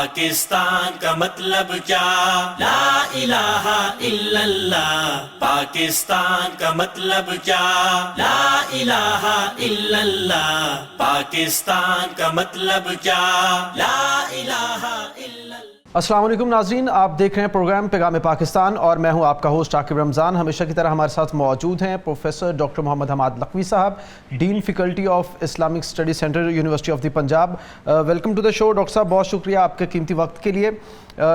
پاکستان کا مطلب کیا؟ لا الہ الا اللہ. پاکستان کا مطلب کیا؟ لا الہ الا اللہ. پاکستان کا مطلب کیا؟ لا الہ الا اللہ. السلام علیکم ناظرین، آپ دیکھ رہے ہیں پروگرام پیغام پاکستان اور میں ہوں آپ کا ہوسٹ عاقب رمضان. ہمیشہ کی طرح ہمارے ساتھ موجود ہیں professor doctor Muhammad Hammad Lakhvi sahib, dean faculty of Islamic study centre, university of the Punjab. Welcome to the show doctor sahib, بہت شکریہ آپ کے قیمتی وقت کے لیے.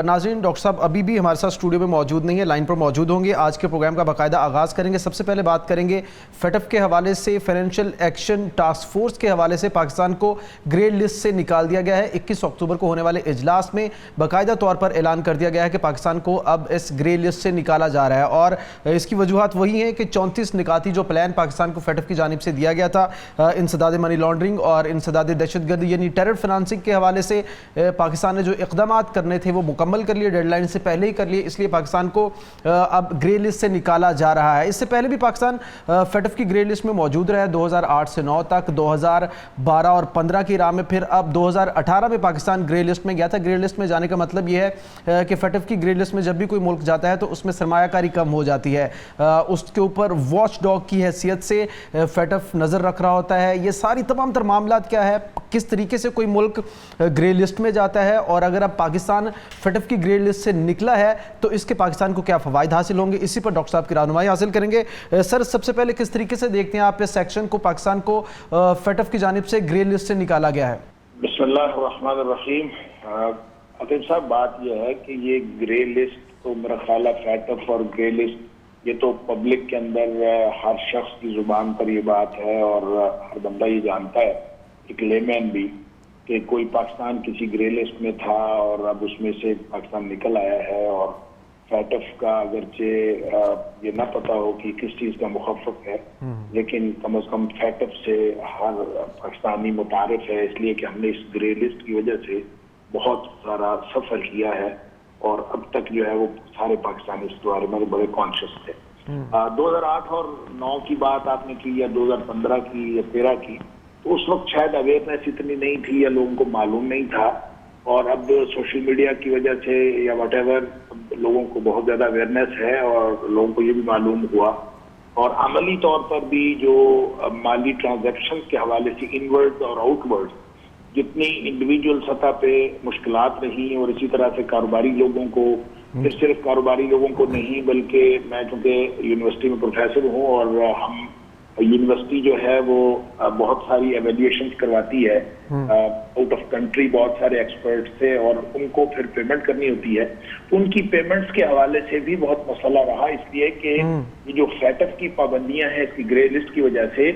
ناظرین، ڈاکٹر صاحب ابھی بھی ہمارے ساتھ اسٹوڈیو میں موجود نہیں ہے، لائن پر موجود ہوں گے. آج کے پروگرام کا باقاعدہ آغاز کریں گے. سب سے پہلے بات کریں گے فیٹف کے حوالے سے. فائنینشیل ایکشن ٹاسک فورس کے حوالے سے پاکستان کو گرے لسٹ سے نکال دیا گیا ہے. 21 اکتوبر کو ہونے والے اجلاس میں باقاعدہ طور پر اعلان کر دیا گیا ہے کہ پاکستان کو اب اس گرے لسٹ سے نکالا جا رہا ہے، اور اس کی وجوہات وہی ہیں کہ 34 نکاتی جو پلان پاکستان کو فیٹف کی جانب سے دیا گیا تھا انسداد منی لانڈرنگ اور انسداد دہشت گردی یعنی ٹیرر فنانسنگ کے حوالے سے، پاکستان نے جو اقدامات کرنے تھے وہ مکمل کر لیے، ڈیڈ لائن سے پہلے ہی کر لیے. اس لیے پاکستان کو اب گرے لسٹ سے نکالا جا رہا ہے. اس سے پہلے بھی پاکستان فیٹف کی گرے لسٹ میں موجود رہا ہے 2008 سے 9 تک، 2012 اور 15 کی راہ میں. پھر اب 2018 میں پاکستان گرے لسٹ میں گیا تھا. گرے لسٹ میں جانے کا مطلب یہ ہے کہ فیٹف کی گرے لسٹ میں جب بھی کوئی ملک جاتا ہے تو اس میں سرمایہ کاری کم ہو جاتی ہے. اس کے اوپر واچ ڈاگ کی حیثیت سے فیٹف نظر رکھ رہا ہوتا ہے. یہ ساری تمام تر معاملات کیا ہے، کس طریقے سے کوئی ملک گرے لسٹ میں جاتا ہے، اور اگر اب پاکستان فیٹف کی گرے لسٹ سے نکلا ہے تو اس کے پاکستان کو کیا فوائد حاصل ہوں گے، اسی پر ڈاکٹر صاحب کی رہنمائی حاصل کریں گے. سر، سب سے پہلے کس طریقے سے دیکھتے ہیں آپ اس سیکشن کو، پاکستان کو فیٹف کی جانب سے گرے لسٹ سے نکالا گیا ہے؟ بسم اللہ الرحمن الرحیم. عاقب صاحب، بات یہ ہے کہ یہ گرے لسٹ تو میرا خیال ہے فیٹف اور گرے لسٹ یہ تو پبلک کے اندر ہر شخص کی زبان پر یہ بات ہے اور ہر بندہ یہ جانتا ہے، ایک لیمین بھی، کہ کوئی پاکستان کسی گرے لسٹ میں تھا اور اب اس میں سے پاکستان نکل آیا ہے. اور فیٹف کا اگرچہ یہ نہ پتا ہو کہ کس چیز کا مخفف ہے، لیکن کم از کم فیٹف سے ہر پاکستانی متعارف ہے، اس لیے کہ ہم نے اس گرے لسٹ کی وجہ سے بہت سارا سفر کیا ہے اور اب تک جو ہے وہ سارے پاکستانی اس بارے میں بڑے کانشیس تھے. 2008 اور 9 کی بات آپ نے کی یا 2015 کی یا 13 کی، تو اس وقت شاید اویئرنیس اتنی نہیں تھی یا لوگوں کو معلوم نہیں تھا، اور اب سوشل میڈیا کی وجہ سے یا واٹ ایور لوگوں کو بہت زیادہ اویئرنیس ہے اور لوگوں کو یہ بھی معلوم ہوا. اور عملی طور پر بھی جو مالی ٹرانزیکشن کے حوالے سے انورڈ اور آؤٹ ورڈ جتنی انڈیویجول سطح پہ مشکلات رہی، اور اسی طرح سے کاروباری لوگوں کو، پھر صرف کاروباری لوگوں کو نہیں بلکہ میں چونکہ یونیورسٹی میں پروفیسر ہوں اور ہم یونیورسٹی جو ہے وہ بہت ساری ایویلیویشنز کرواتی ہے آؤٹ آف کنٹری، بہت سارے ایکسپرٹ سے، اور ان کو پھر پیمنٹ کرنی ہوتی ہے. تو ان کی پیمنٹس کے حوالے سے بھی بہت مسئلہ رہا، اس لیے کہ یہ جو فیٹف کی پابندیاں ہیں اس کی گرے لسٹ کی وجہ سے،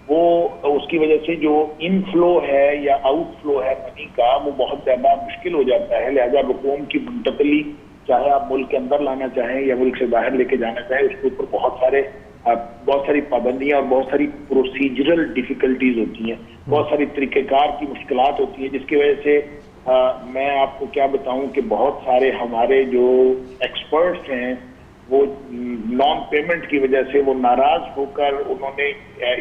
وہ اس کی وجہ سے جو ان فلو ہے یا آؤٹ فلو ہے منی کا وہ بہت زیادہ مشکل ہو جاتا ہے. لہذا رقوم کی منتقلی، چاہے آپ ملک کے اندر لانا چاہیں یا ملک سے باہر لے کے جانا چاہیں، اس کے اوپر بہت ساری پابندیاں اور بہت ساری پروسیجرل ڈیفیکلٹیز ہوتی ہیں، بہت ساری طریقہ کار کی مشکلات ہوتی ہیں، جس کی وجہ سے میں آپ کو کیا بتاؤں کہ بہت سارے ہمارے جو ایکسپرٹس ہیں وہ نان پیمنٹ کی وجہ سے وہ ناراض ہو کر انہوں نے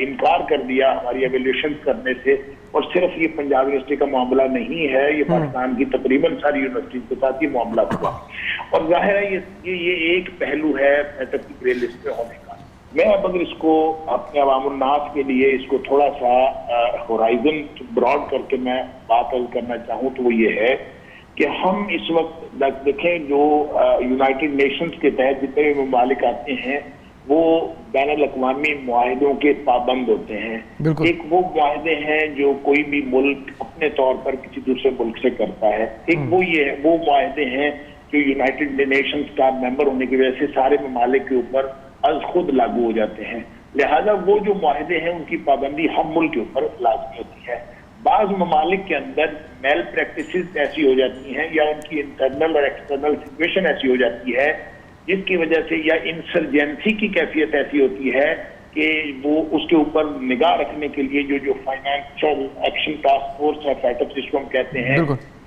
انکار کر دیا ہماری ایویلیوشن کرنے سے. اور صرف یہ پنجاب یونیورسٹی کا معاملہ نہیں ہے، یہ پاکستان کی تقریباً ساری یونیورسٹیز کے ساتھ یہ معاملہ ہوا. اور ظاہر ہے یہ ایک پہلو ہے فیٹف کی گرے لسٹ میں ہونے کا. میں اب اگر اس کو اپنے عوام الناس کے لیے اس کو تھوڑا سا ہورائزن براڈ کر کے میں بات کرنا چاہوں تو وہ یہ ہے کہ ہم اس وقت دیکھیں جو یونائٹڈ نیشنز کے تحت جتنے بھی ممالک آتے ہیں وہ بین الاقوامی معاہدوں کے پابند ہوتے ہیں. ایک وہ معاہدے ہیں جو کوئی بھی ملک اپنے طور پر کسی دوسرے ملک سے کرتا ہے، ایک وہ معاہدے ہیں جو یونائٹڈ نیشنز کا ممبر ہونے کی وجہ سے سارے ممالک کے اوپر از خود لاگو ہو جاتے ہیں. لہذا وہ جو معاہدے ہیں ان کی پابندی ہم ملک کے اوپر لازمی ہوتی ہے. بعض ممالک کے اندر میل پریکٹسز ایسی ہو جاتی ہیں یا ان کی انٹرنل اور ایکسٹرنل سچویشن ایسی ہو جاتی ہے جس کی وجہ سے، یا انسرجنسی کی کیفیت ایسی ہوتی ہے کہ وہ اس کے اوپر نگاہ رکھنے کے لیے جو فائنینشیل ایکشن ٹاسک فورس ہے فیٹف جس کو ہم کہتے ہیں،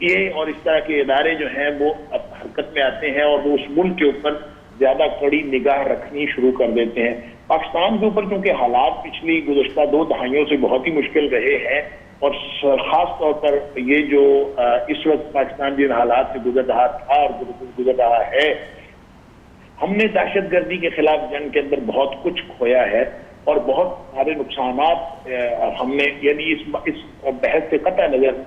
یہ اور اس طرح کے ادارے جو ہیں وہ اب حرکت میں آتے ہیں اور وہ اس ملک کے اوپر زیادہ کڑی نگاہ رکھنی شروع کر دیتے ہیں. پاکستان کے اوپر چونکہ حالات پچھلی گزشتہ 2 دہائیوں سے بہت ہی مشکل رہے ہیں، اور خاص طور پر یہ جو اس وقت پاکستان جن حالات سے گزر رہا تھا اور گزر رہا ہے، ہم نے دہشت گردی کے خلاف جنگ کے اندر بہت کچھ کھویا ہے اور بہت سارے نقصانات ہم نے، یعنی اس بحث سے قطع نظر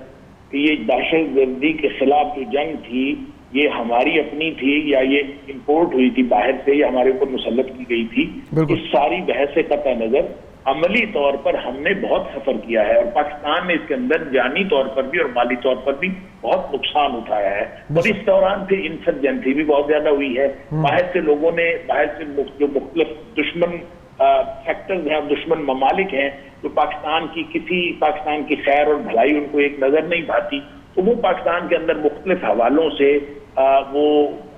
کہ یہ دہشت گردی کے خلاف جو جنگ تھی یہ ہماری اپنی تھی یا یہ امپورٹ ہوئی تھی باہر سے، یا ہمارے اوپر مسلط کی گئی تھی، اس ساری بحث سے قطع نظر عملی طور پر ہم نے بہت سفر کیا ہے اور پاکستان نے اس کے اندر جانی طور پر بھی اور مالی طور پر بھی بہت نقصان اٹھایا ہے، اور اس دوران سے انسرجنسی بھی بہت زیادہ ہوئی ہے۔ باہر سے لوگوں نے، باہر سے جو مختلف دشمن فیکٹرز ہیں اور دشمن ممالک ہیں جو پاکستان کی خیر اور بھلائی ان کو ایک نظر نہیں پاتی، تو وہ پاکستان کے اندر مختلف حوالوں سے وہ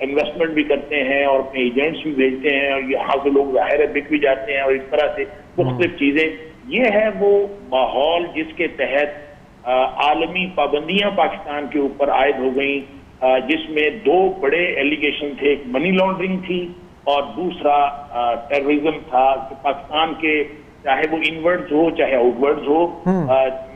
انویسٹمنٹ بھی کرتے ہیں اور اپنے ایجنٹس بھی بھیجتے ہیں، اور یہاں سے لوگ ظاہر ہے بک بھی جاتے ہیں، اور اس طرح سے مختلف چیزیں۔ یہ ہے وہ ماحول جس کے تحت عالمی پابندیاں پاکستان کے اوپر عائد ہو گئیں، جس میں دو بڑے ایلیگیشن تھے، ایک منی لانڈرنگ تھی اور دوسرا ٹیررزم تھا، کہ پاکستان کے چاہے وہ انورڈز ہو چاہے آؤٹ ورڈز ہو،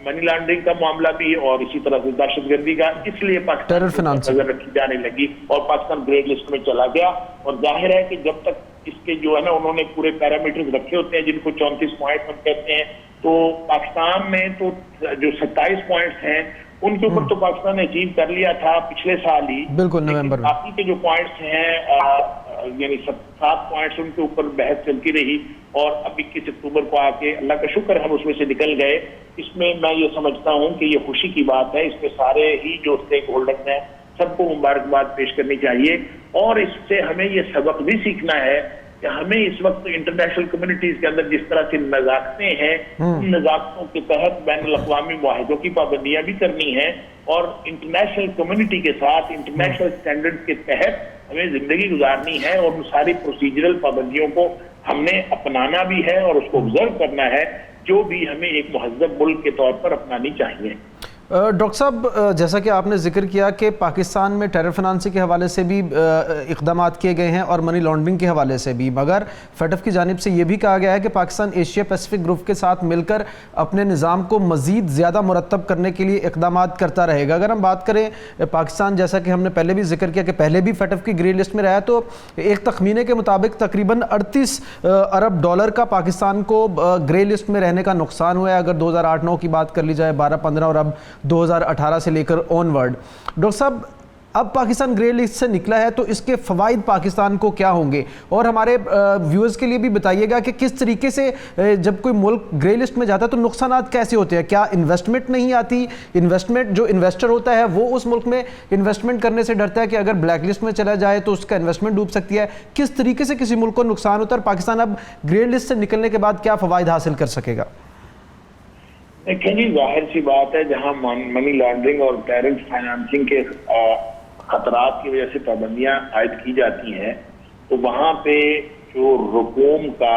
منی لانڈرنگ کا معاملہ بھی اور اسی طرح سے دہشت گردی کا، اس لیے پاکستان نظر رکھی جانے لگی اور پاکستان گرے لسٹ میں چلا گیا۔ اور ظاہر ہے کہ جب تک اس کے جو ہے نا انہوں نے پورے پیرامیٹرز رکھے ہوتے ہیں جن کو 34 پوائنٹ ہم کہتے ہیں، تو پاکستان نے تو جو 27 پوائنٹس ہیں ان کے اوپر تو پاکستان نے اچیو کر لیا تھا پچھلے سال ہی، بالکل نومبر میں۔ باقی کے جو پوائنٹس ہیں یعنی 7 پوائنٹس ان کے اوپر بحث چلتی رہی، اور اب 21 اکتوبر کو آ کے اللہ کا شکر ہم اس میں سے نکل گئے۔ اس میں میں یہ سمجھتا ہوں کہ یہ خوشی کی بات ہے، اس میں سارے ہی جو اسٹیک ہولڈرز ہیں سب کو مبارکباد پیش کرنی چاہیے، اور اس سے ہمیں یہ سبق بھی سیکھنا ہے کہ ہمیں اس وقت انٹرنیشنل کمیونٹیز کے اندر جس طرح سے نزاکتیں ہیں، ان نزاکتوں کے تحت بین الاقوامی معاہدوں کی پابندیاں بھی کرنی ہیں، اور انٹرنیشنل کمیونٹی کے ساتھ انٹرنیشنل سٹینڈرڈ کے تحت ہمیں زندگی گزارنی ہے، اور ان ساری پروسیجرل پابندیوں کو ہم نے اپنانا بھی ہے اور اس کو آبزرو کرنا ہے، جو بھی ہمیں ایک مہذب ملک کے طور پر اپنانی چاہیے۔ ڈاکٹر صاحب، جیسا کہ آپ نے ذکر کیا کہ پاکستان میں ٹیرر فنانسی کے حوالے سے بھی اقدامات کیے گئے ہیں اور منی لانڈرنگ کے حوالے سے بھی، مگر فیٹف کی جانب سے یہ بھی کہا گیا ہے کہ پاکستان ایشیا پیسفک گروپ کے ساتھ مل کر اپنے نظام کو مزید زیادہ مرتب کرنے کے لیے اقدامات کرتا رہے گا۔ اگر ہم بات کریں پاکستان، جیسا کہ ہم نے پہلے بھی ذکر کیا کہ پہلے بھی فیٹف کی گرے لسٹ میں رہا ہے، تو ایک تخمینے کے مطابق تقریباً 38 ارب ڈالر کا پاکستان کو گرے لسٹ میں رہنے کا نقصان ہوا ہے، اگر 2008-9 کی بات کر لی جائے، 12-15 اور اب 2018 سے لے کر آن ورڈ۔ ڈاکٹر صاحب، اب پاکستان گرے لسٹ سے نکلا ہے تو اس کے فوائد پاکستان کو کیا ہوں گے، اور ہمارے ویورز کے لیے بھی بتائیے گا کہ کس طریقے سے جب کوئی ملک گرے لسٹ میں جاتا ہے تو نقصانات کیسے ہوتے ہیں؟ کیا انویسٹمنٹ نہیں آتی؟ انویسٹمنٹ، جو انویسٹر ہوتا ہے وہ اس ملک میں انویسٹمنٹ کرنے سے ڈرتا ہے کہ اگر بلیک لسٹ میں چلا جائے تو اس کا انویسٹمنٹ ڈوب سکتی ہے۔ کس طریقے سے کسی ملک کو نقصان ہوتا ہے، اور پاکستان اب گرے لسٹ سے نکلنے کے بعد کیا فوائد حاصل کر سکے گا؟ دیکھیں جی، ظاہر سی بات ہے، جہاں منی لانڈرنگ اور ٹیرر فائنانسنگ کے خطرات کی وجہ سے پابندیاں عائد کی جاتی ہیں، تو وہاں پہ جو رقوم کا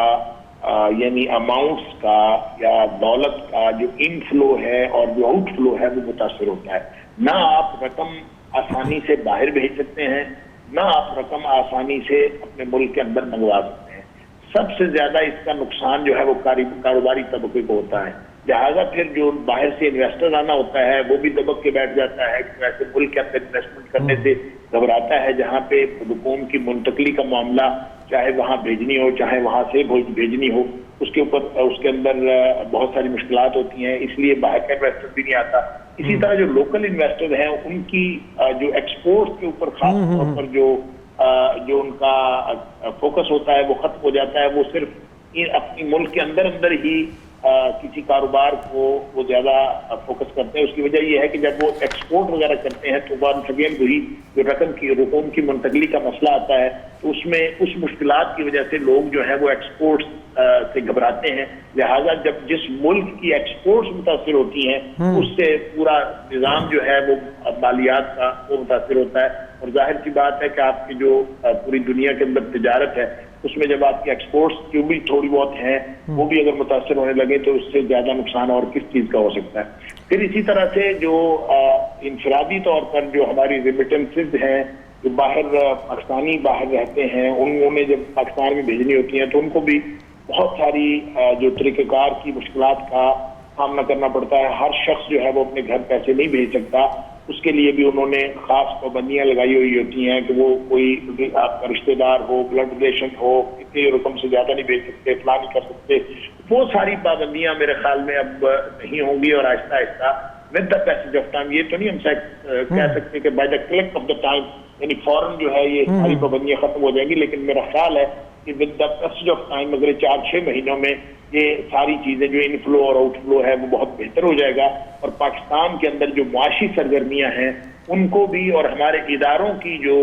یعنی اماؤنٹس کا یا دولت کا جو ان فلو ہے اور جو آؤٹ فلو ہے وہ متاثر ہوتا ہے۔ نہ آپ رقم آسانی سے باہر بھیج سکتے ہیں، نہ آپ رقم آسانی سے اپنے ملک کے اندر منگوا سکتے ہیں۔ سب سے زیادہ اس کا نقصان جو ہے وہ کاروباری طبقے کو ہوتا ہے، لہٰذا پھر جو باہر سے انویسٹر آنا ہوتا ہے وہ بھی دبک کے بیٹھ جاتا ہے، ویسے ملک کے اندر انویسٹمنٹ کرنے سے گھبراتا ہے، جہاں پہ رقوم کی منتقلی کا معاملہ چاہے وہاں بھیجنی ہو چاہے وہاں سے بھیجنی ہو، اس کے اندر بہت ساری مشکلات ہوتی ہیں، اس لیے باہر کا انویسٹر بھی نہیں آتا۔ اسی طرح جو لوکل انویسٹر ہیں ان کی جو ایکسپورٹ کے اوپر خاص طور پر جو ان کا فوکس ہوتا ہے وہ ختم ہو جاتا ہے، وہ صرف اپنی ملک کے اندر ہی کسی کاروبار کو وہ زیادہ فوکس کرتے ہیں۔ اس کی وجہ یہ ہے کہ جب وہ ایکسپورٹ وغیرہ کرتے ہیں تو بعد سگین وہی جو رقوم کی منتقلی کا مسئلہ آتا ہے، تو اس میں اس مشکلات کی وجہ سے لوگ جو ہے وہ ایکسپورٹس سے گھبراتے ہیں، لہٰذا جب جس ملک کی ایکسپورٹس متاثر ہوتی ہیں اس سے پورا نظام جو ہے وہ مالیات کا وہ متاثر ہوتا ہے۔ اور ظاہر سی بات ہے کہ آپ کی جو پوری دنیا کے اندر تجارت ہے اس میں جب آپ کی ایکسپورٹس جو بھی تھوڑی بہت ہیں وہ بھی اگر متاثر ہونے لگے تو اس سے زیادہ نقصان اور کس چیز کا ہو سکتا ہے۔ پھر اسی طرح سے جو انفرادی طور پر جو ہماری ریمیٹنسز ہیں، جو پاکستانی باہر رہتے ہیں، انہوں نے جب پاکستان میں بھیجنی ہوتی ہیں تو ان کو بھی بہت ساری جو طریقہ کار کی مشکلات کا سامنا کرنا پڑتا ہے. ہر شخص جو ہے وہ اپنے گھر پیسے نہیں بھیج سکتا. اس کے لیے بھی انہوں نے خاص پابندیاں لگائی ہوئی ہوتی ہیں کہ وہ کوئی آپ کا رشتہ دار ہو, بلڈ ریلیشن ہو, اتنی رقم سے زیادہ نہیں بھیج سکتے, فلاں نہیں کر سکتے. وہ ساری پابندیاں میرے خیال میں اب نہیں ہوں گی, اور آہستہ آہستہ with the passage of time, یہ تو نہیں ہم کہہ سکتے کہ by the click of the time یعنی فوراً جو ہے یہ ساری پابندیاں ختم ہو جائیں گی, لیکن میرا خیال ہے کہ with the passage of time اگلے 4-6 مہینوں میں یہ ساری چیزیں جو انفلو اور آؤٹ فلو ہے وہ بہت بہتر ہو جائے گا. اور پاکستان کے اندر جو معاشی سرگرمیاں ہیں ان کو بھی, اور ہمارے اداروں کی جو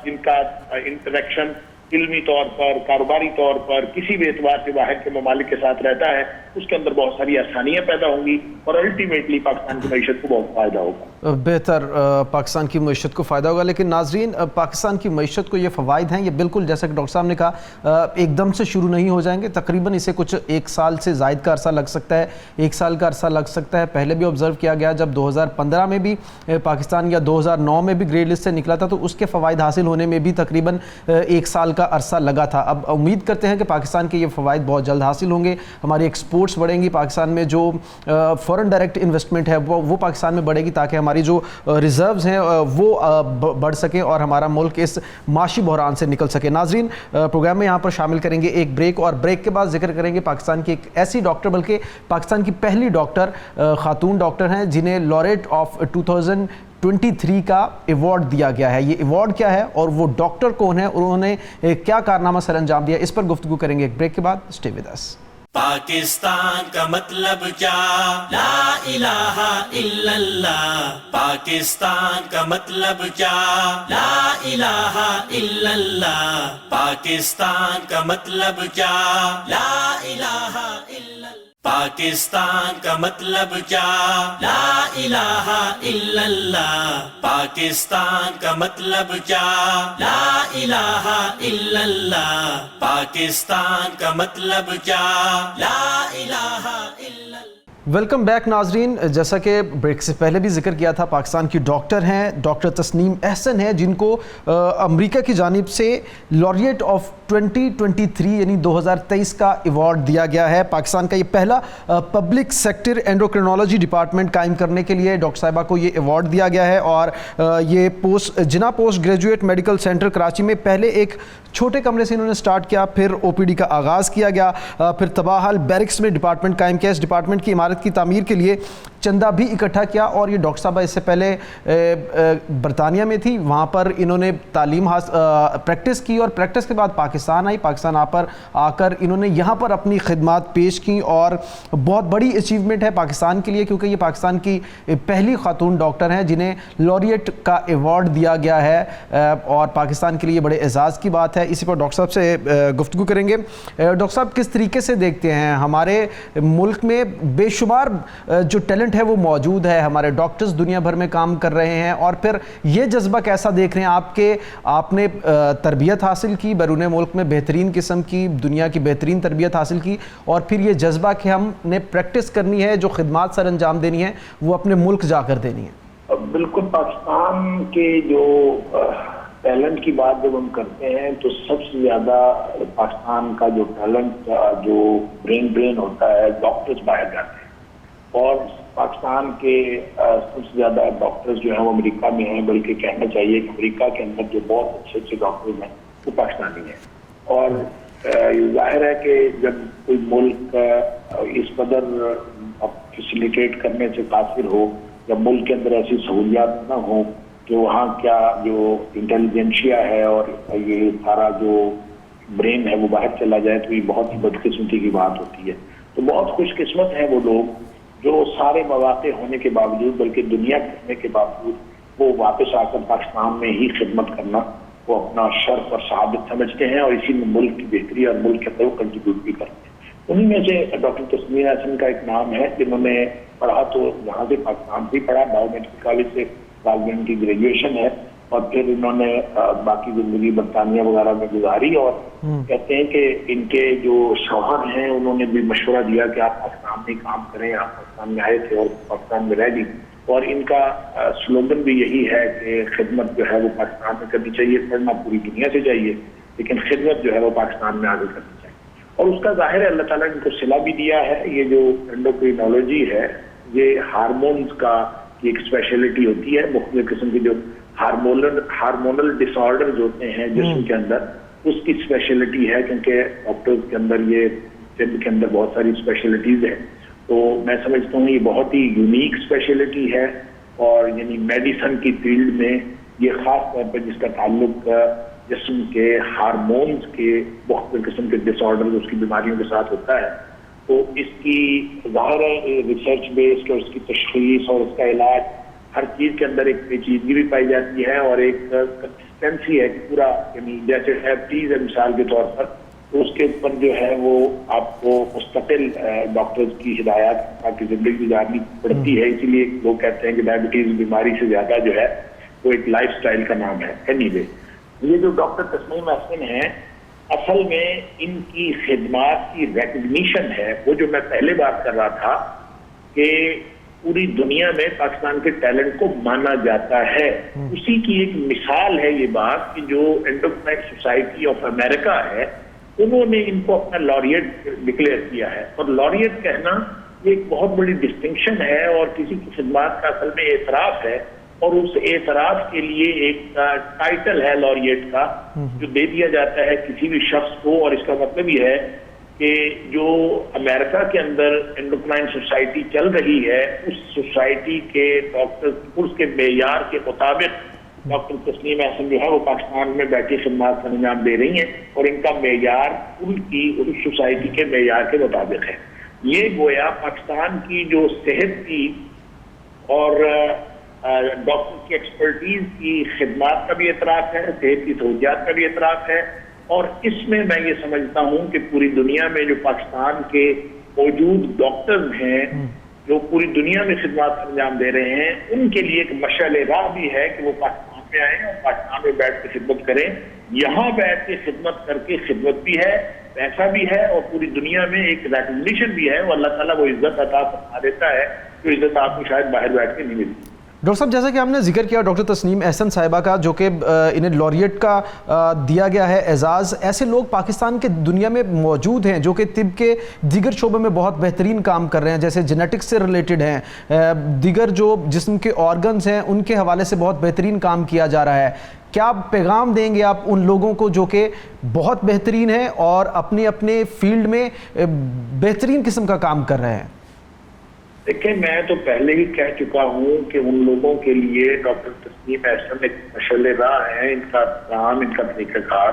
جن کا انٹریکشن علمی طور پر, کاروباری طور پر کسی بھی اعتبار سے باہر کے ممالک کے ساتھ رہتا ہے, اس کے اندر بہت ساری آسانیاں پیدا ہوں گی, اور الٹیمیٹلی پاکستان کی معیشت کو بہت فائدہ ہوگا. بہتر پاکستان کی معیشت کو فائدہ ہوگا. لیکن ناظرین, پاکستان کی معیشت کو یہ فوائد ہیں, یہ بالکل جیسا کہ ڈاکٹر صاحب نے کہا ایک دم سے شروع نہیں ہو جائیں گے. تقریباً اسے کچھ 1 سال سے زائد کا عرصہ لگ سکتا ہے, 1 سال کا عرصہ لگ سکتا ہے. پہلے بھی آبزرو کیا گیا جب 2015 میں بھی پاکستان یا 2009 میں بھی گرے لسٹ سے نکلا تھا تو اس کے فوائد حاصل ہونے میں بھی تقریباً 1 سال کا عرصہ لگا تھا. اب امید کرتے ہیں کہ پاکستان کے یہ فوائد بہت جلد حاصل ہوں گے, ہماری ایکسپورٹس بڑھیں گی, پاکستان میں جو فورن ڈائریکٹ انویسٹمنٹ ہے وہ پاکستان میں بڑھے گی, تاکہ ہماری جو ریزروز ہیں وہ بڑھ سکیں اور ہمارا ملک اس معاشی بحران سے نکل سکے. ناظرین, پروگرام میں یہاں پر شامل کریں گے ایک بریک, اور بریک کے بعد ذکر کریں گے پاکستان کی ایک ایسی ڈاکٹر, بلکہ پاکستان کی پہلی ڈاکٹر, خاتون ڈاکٹر ہیں جنہیں لوریٹ آف 2023 کا ایوارڈ دیا گیا ہے. یہ ایوارڈ کیا ہے اور وہ ڈاکٹر کون ہے اور انہوں نے کیا کارنامہ سر انجام دیا, اس پر گفتگو کریں گے ایک بریک کے بعد. اسٹے ود اس. پاکستان کا مطلب کیا, لا الہ الا اللہ. پاکستان کا مطلب کیا, لا الہ الا اللہ. پاکستان کا مطلب کیا, لا الہ الا اللہ. پاکستان کا مطلب کیا, لا الہ الا اللہ. پاکستان کا مطلب کیا, لا الہ الا اللہ. پاکستان کا مطلب کیا, لا الہ الا اللہ. ویلکم بیک ناظرین. جیسا کہ بریک سے پہلے بھی ذکر کیا تھا, پاکستان کی ڈاکٹر ہیں ڈاکٹر تسنیم احسن ہیں, جن کو امریکہ کی جانب سے لوریٹ آف 2023 یعنی 2023 کا ایوارڈ دیا گیا ہے. پاکستان کا یہ پہلا پبلک سیکٹر اینڈوکرینالوجی ڈپارٹمنٹ قائم کرنے کے لیے ڈاکٹر صاحبہ کو یہ ایوارڈ دیا گیا ہے. اور یہ Jinnah post graduate medical center Karachi میں پہلے ایک چھوٹے کمرے سے انہوں نے سٹارٹ کیا, پھر او پی ڈی کا آغاز کیا گیا, پھر تباہل بیرکس میں ڈپارٹمنٹ قائم کیا. اس ڈپارٹمنٹ کی عمارت کی تعمیر کے لیے چندہ بھی اکٹھا کیا, اور یہ ڈاکٹر صاحبہ اس سے پہلے برطانیہ میں تھی, وہاں پر انہوں نے تعلیم پریکٹس کی, اور پریکٹس کے بعد پاکستان آئی. پاکستان آ کر انہوں نے یہاں پر اپنی خدمات پیش کی, اور بہت بڑی اچیومنٹ ہے پاکستان کے لیے, کیونکہ یہ پاکستان کی پہلی خاتون ڈاکٹر ہیں جنہیں لوریٹ کا ایوارڈ دیا گیا ہے, اور پاکستان کے لیے بڑے اعزاز کی بات ہے. اسی پر ڈاکٹر صاحب سے گفتگو کریں گے. ڈاکٹر صاحب, کس طریقے سے دیکھتے ہیں, ہمارے ملک میں بے شمار جو ٹیلنٹ ہے وہ موجود ہے, ہمارے ڈاکٹرز دنیا بھر میں کام کر رہے ہیں, اور پھر یہ جذبہ کیسا دیکھ رہے ہیں آپ نے تربیت حاصل کی بیرون ملک میں, بہترین قسم کی دنیا کی بہترین تربیت حاصل کی, اور پھر یہ جذبہ کہ ہم نے پریکٹس کرنی ہے, جو خدمات سر انجام دینی ہے وہ اپنے ملک جا کر دینی ہے. بالکل, پاکستان کے جو ٹیلنٹ کی بات جب ہم کرتے ہیں تو سب سے زیادہ پاکستان کا جو ٹیلنٹ, جو برین ہوتا ہے, ڈاکٹرز باہر جاتے ہیں, اور پاکستان کے سب سے زیادہ ڈاکٹرز جو ہیں وہ امریکہ میں ہیں, بلکہ کہنا چاہیے کہ امریکہ کے اندر جو بہت اچھے اچھے ڈاکٹرز ہیں وہ پاکستانی ہیں. اور ظاہر ہے کہ جب کوئی ملک اس قدر فیسیلیٹیٹ کرنے سے قاصر ہو, جب ملک کے اندر ایسی سہولیات نہ ہوں کہ وہاں کیا جو انٹیلیجنشیا ہے اور یہ سارا جو برین ہے وہ باہر چلا جائے, تو یہ بہت ہی بدقسمتی کی بات ہوتی ہے. تو بہت خوش قسمت ہیں وہ لوگ جو سارے مواقع ہونے کے باوجود, بلکہ دنیا کرنے کے باوجود وہ واپس آ کر پاکستان میں ہی خدمت کرنا وہ اپنا شرف اور شہادت سمجھتے ہیں, اور اسی میں ملک کی بہتری اور ملک کے اندر وہ کنٹریبیوٹ بھی کرتے ہیں. انہیں میں سے ڈاکٹر تسنیم احسن کا ایک نام ہے, جنہوں نے پڑھا تو یہاں سے پاکستان سے پڑھا, باؤ میڈیکل کالج سے ان کی گریجویشن ہے, اور پھر انہوں نے باقی زندگی برطانیہ وغیرہ میں گزاری. اور کہتے ہیں کہ ان کے جو شوہر ہیں انہوں نے بھی مشورہ دیا کہ آپ پاکستان میں کام کریں, آپ پاکستان میں آئے تھے اور پاکستان میں رہ گئی, اور ان کا سلوگن بھی یہی ہے کہ خدمت جو ہے وہ پاکستان میں کرنی چاہیے, پڑھنا پوری دنیا سے چاہیے, لیکن خدمت جو ہے وہ پاکستان میں آگے کرنی چاہیے. اور اس کا ظاہر ہے اللہ تعالیٰ نے ان کو صلہ بھی دیا ہے. یہ جو انڈوکرینولوجی ہے یہ ہارمونز کا ایک اسپیشلٹی ہوتی ہے. مختلف قسم کے جو ہارمونل ڈس آرڈرز ہوتے ہیں جسم کے اندر اس کی اسپیشلٹی ہے, کیونکہ ڈاکٹرز کے اندر یہ طب کے اندر بہت ساری اسپیشلٹیز ہیں. تو میں سمجھتا ہوں یہ بہت ہی یونیک اسپیشلٹی ہے, اور یعنی میڈیسن کی فیلڈ میں یہ خاص طور پر جس کا تعلق جسم کے ہارمونز کے مختلف قسم کے ڈس آرڈر اس کی بیماریوں کے ساتھ ہوتا ہے, تو اس کی ظاہر ہے ریسرچ بیسڈ اور اس کی تشخیص اور اس کا علاج ہر چیز کے اندر ایک پیچیدگی بھی پائی جاتی ہے, اور ایک کنسسٹنسی ہے پورا, یعنی جیسے ڈائبٹیز ہے مثال کے طور پر, تو اس کے اوپر جو ہے وہ آپ کو مستقل ڈاکٹرز کی ہدایات تاکہ زندگی گزارنی پڑتی ہے. اسی لیے لوگ کہتے ہیں کہ ڈائبٹیز بیماری سے زیادہ جو ہے وہ ایک لائف سٹائل کا نام ہے. اینی وے, یہ جو ڈاکٹر تسنیم احسن ہیں اصل میں ان کی خدمات کی ریکگنیشن ہے وہ جو میں پہلے بات کر رہا تھا کہ پوری دنیا میں پاکستان کے ٹیلنٹ کو مانا جاتا ہے. اسی کی ایک مثال ہے یہ بات کہ جو انڈوکرائن سوسائٹی آف امریکہ ہے انہوں نے ان کو اپنا لوریٹ ڈکلیئر کیا ہے, اور لوریٹ کہنا یہ ایک بہت بڑی ڈسٹنکشن ہے اور کسی کی خدمات کا اصل میں اعتراف ہے, اور اس اعتراف کے لیے ایک ٹائٹل ہے لوریٹ کا جو دے دیا جاتا ہے کسی بھی شخص کو. اور اس کا مطلب یہ ہے کہ جو امریکہ کے اندر انڈوکرائن سوسائٹی چل رہی ہے اس سوسائٹی کے ڈاکٹر اس کے معیار کے مطابق ڈاکٹر تسنیم احسن جو ہے وہ پاکستان میں بیٹھی خدمات کا انجام دے رہی ہیں, اور ان کا معیار ان کی اس سوسائٹی کے معیار کے مطابق ہے. یہ گویا پاکستان کی جو صحت کی اور ڈاکٹر کی ایکسپرٹیز کی خدمات کا بھی اعتراف ہے, صحت کی سہولیات کا بھی اعتراف ہے, اور اس میں میں یہ سمجھتا ہوں کہ پوری دنیا میں جو پاکستان کے موجود ڈاکٹرز ہیں جو پوری دنیا میں خدمات انجام دے رہے ہیں ان کے لیے ایک مشعل راہ بھی ہے کہ وہ پاکستان میں آئیں اور پاکستان میں بیٹھ کے خدمت کریں. یہاں بیٹھ کے خدمت کر کے خدمت بھی ہے, پیسہ بھی ہے, اور پوری دنیا میں ایک ریکگنیشن بھی ہے, اور اللہ تعالیٰ وہ عزت عطا فرما دیتا ہے جو عزت آپ کو شاید باہر بیٹھ کے نہیں ملتی. ڈاکٹر صاحب جیسا کہ ہم نے ذکر کیا ڈاکٹر تسنیم احسن صاحبہ کا جو کہ انہیں لوریٹ کا دیا گیا ہے اعزاز, ایسے لوگ پاکستان کے دنیا میں موجود ہیں جو کہ طب کے دیگر شعبے میں بہت بہترین کام کر رہے ہیں, جیسے جینیٹکس سے ریلیٹڈ ہیں, دیگر جو جسم کے آرگنز ہیں ان کے حوالے سے بہت بہترین کام کیا جا رہا ہے. کیا پیغام دیں گے آپ ان لوگوں کو جو کہ بہت بہترین ہیں اور اپنے اپنے فیلڈ میں بہترین قسم کا کام کر رہے ہیں؟ دیکھیں میں تو پہلے ہی کہہ چکا ہوں کہ ان لوگوں کے لیے ڈاکٹر تسنیم احسن ایک مشعل راہ ہے, ان کا کام, ان کا طریقہ کار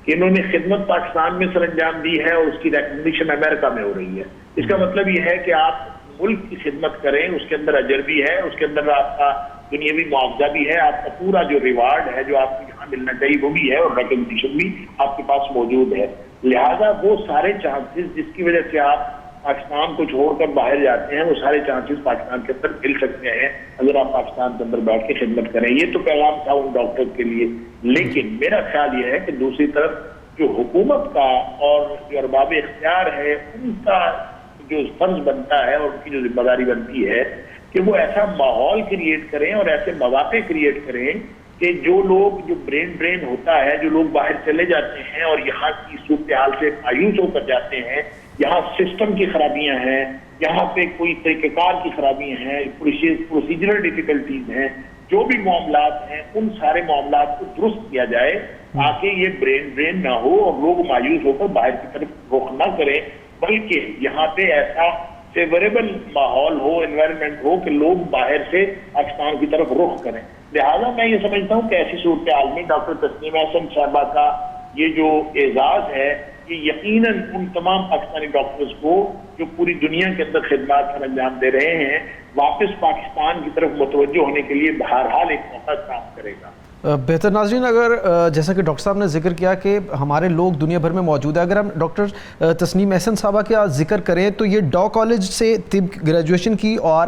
کہ انہوں نے خدمت پاکستان میں سر انجام دی ہے اور اس کی ریکگنیشن امریکہ میں ہو رہی ہے. اس کا مطلب یہ ہے کہ آپ ملک کی خدمت کریں, اس کے اندر اجر بھی ہے, اس کے اندر آپ کا دنیاوی معاوضہ بھی ہے, آپ کا پورا جو ریوارڈ ہے جو آپ کو یہاں ملنا چاہیے وہ بھی ہے, اور ریکگنیشن بھی آپ کے پاس موجود ہے. لہذا وہ سارے چانسز جس کی وجہ سے آپ پاکستان کو چھوڑ کر باہر جاتے ہیں وہ سارے چانسز پاکستان کے اندر مل سکتے ہیں اگر آپ پاکستان کے اندر بیٹھ کے خدمت کریں. یہ تو پیغام تھا ان ڈاکٹر کے لیے. لیکن میرا خیال یہ ہے کہ دوسری طرف جو حکومت کا اور جو ارباب اختیار ہے ان کا جو فرض بنتا ہے اور ان کی جو ذمہ داری بنتی ہے کہ وہ ایسا ماحول کریٹ کریں اور ایسے مواقع کریٹ کریں کہ جو لوگ جو برین ڈرین ہوتا ہے, جو لوگ باہر چلے جاتے ہیں اور یہاں کی صورتحال سے مایوس ہو کر جاتے ہیں, یہاں سسٹم کی خرابیاں ہیں, یہاں پہ کوئی طریقہ کار کی خرابیاں ہیں, پروسیجرل ڈیفیکلٹیز ہیں, جو بھی معاملات ہیں ان سارے معاملات کو درست کیا جائے تاکہ یہ برین ڈرین نہ ہو اور لوگ مایوس ہو کر باہر کی طرف رخ نہ کریں, بلکہ یہاں پہ ایسا فیوریبل ماحول ہو, انوائرمنٹ ہو کہ لوگ باہر سے پاکستان کی طرف رخ کریں. لہٰذا میں یہ سمجھتا ہوں کہ ایسی صورتحال میں ڈاکٹر تسنیم احسن صاحبہ کا یہ جو اعزاز ہے یہ یقیناً ان تمام پاکستانی ڈاکٹرز کو جو پوری دنیا کے اندر خدمات کا انجام دے رہے ہیں واپس پاکستان کی طرف متوجہ ہونے کے لیے بہرحال ایک موقع کام کرے گا. بہتر ناظرین, اگر جیسا کہ ڈاکٹر صاحب نے ذکر کیا کہ ہمارے لوگ دنیا بھر میں موجود ہیں, اگر ہم ڈاکٹر تسنیم احسن صاحبہ کا ذکر کریں تو یہ ڈاؤ کالج سے طب گریجویشن کی اور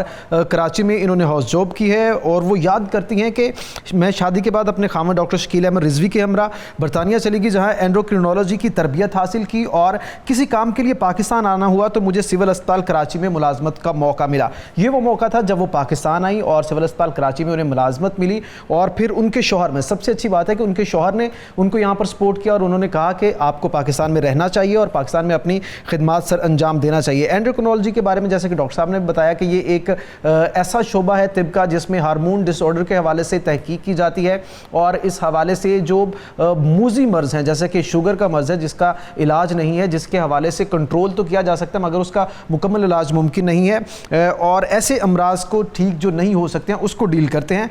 کراچی میں انہوں نے ہاؤس جاب کی ہے, اور وہ یاد کرتی ہیں کہ میں شادی کے بعد اپنے خاوند ڈاکٹر شکیل احمد رضوی کے ہمراہ برطانیہ چلی گئی جہاں اینڈوکرینولوجی کی تربیت حاصل کی, اور کسی کام کے لیے پاکستان آنا ہوا تو مجھے سول اسپتال کراچی میں ملازمت کا موقع ملا. یہ وہ موقع تھا جب وہ پاکستان آئی اور سول اسپتال کراچی میں انہیں ملازمت ملی, اور پھر ان کے شوہر میں سب سے اچھی بات ہے کہ ان کے شوہر نے ان کو یہاں پر سپورٹ کیا اور انہوں نے کہا کہ آپ کو پاکستان میں رہنا چاہیے اور پاکستان میں اپنی خدمات سر انجام دینا چاہیے. اینڈوکرینالوجی کے بارے میں جیسے کہ ڈاکٹر صاحب نے بتایا کہ یہ ایک ایسا شعبہ ہے طب کا جس میں ہارمون ڈس آرڈر کے حوالے سے تحقیق کی جاتی ہے, اور اس حوالے سے جو موذی مرض ہیں جیسے کہ شوگر کا مرض ہے جس کا علاج نہیں ہے, جس کے حوالے سے کنٹرول تو کیا جا سکتا ہے مگر اس کا مکمل علاج ممکن نہیں ہے, اور ایسے امراض کو ٹھیک جو نہیں ہو سکتے ہیں اس کو ڈیل کرتے ہیں.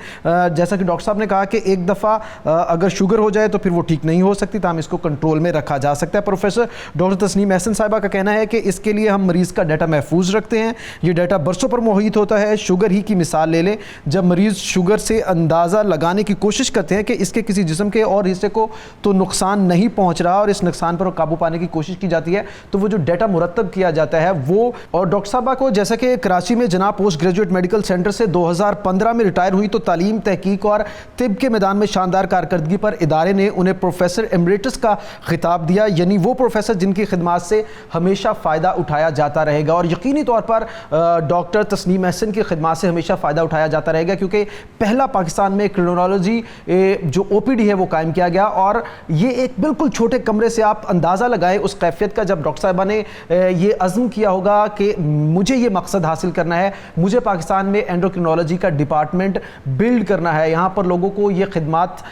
جیسا کہ ڈاکٹر صاحب نے کہا کہ ایک دفعہ اگر شوگر ہو جائے تو پھر وہ ٹھیک نہیں ہو سکتی, تاہم اس کو کنٹرول میں رکھا جا سکتا ہے. پروفیسر ڈاکٹر تسنیم احسن صاحبہ کا کہنا ہے کہ اس کے لیے ہم مریض کا ڈیٹا محفوظ رکھتے ہیں. یہ ڈیٹا برسوں پر محیط ہوتا ہے. شوگر ہی کی مثال لے لیں, جب مریض شوگر سے اندازہ لگانے کی کوشش کرتے ہیں کہ اس کے کسی جسم کے اور حصے کو تو نقصان نہیں پہنچ رہا اور اس نقصان پر قابو پانے کی کوشش کی جاتی ہے, تو وہ جو ڈیٹا مرتب کیا جاتا ہے وہ. اور ڈاکٹر صاحبہ کو جیسا کہ کراچی میں جناب پوسٹ گریجویٹ میڈیکل سینٹر سے 2015 میں ریٹائر ہوئی تو تعلیم, تحقیق اور طب کے میدان میں شاندار کارکردگی پر ادارے نے انہیں پروفیسر ایمریٹس کا خطاب دیا, یعنی وہ پروفیسر جن کی خدمات سے ہمیشہ فائدہ اٹھایا جاتا رہے گا. اور یقینی طور پر ڈاکٹر تسنیم احسن کی خدمات سے ہمیشہ فائدہ اٹھایا جاتا رہے گا, کیونکہ پہلا پاکستان میں کرڈینالوجی جو او پی ڈی ہے وہ قائم کیا گیا, اور یہ ایک بالکل چھوٹے کمرے سے آپ اندازہ لگائیں اس کیفیت کا. جب ڈاکٹر صاحبہ نے یہ عزم کیا ہوگا کہ مجھے یہ مقصد حاصل کرنا ہے, مجھے پاکستان میں اینڈوکرینالوجی کا ڈپارٹمنٹ بلڈ کرنا ہے, یہاں پر لوگوں کو یہ خدمات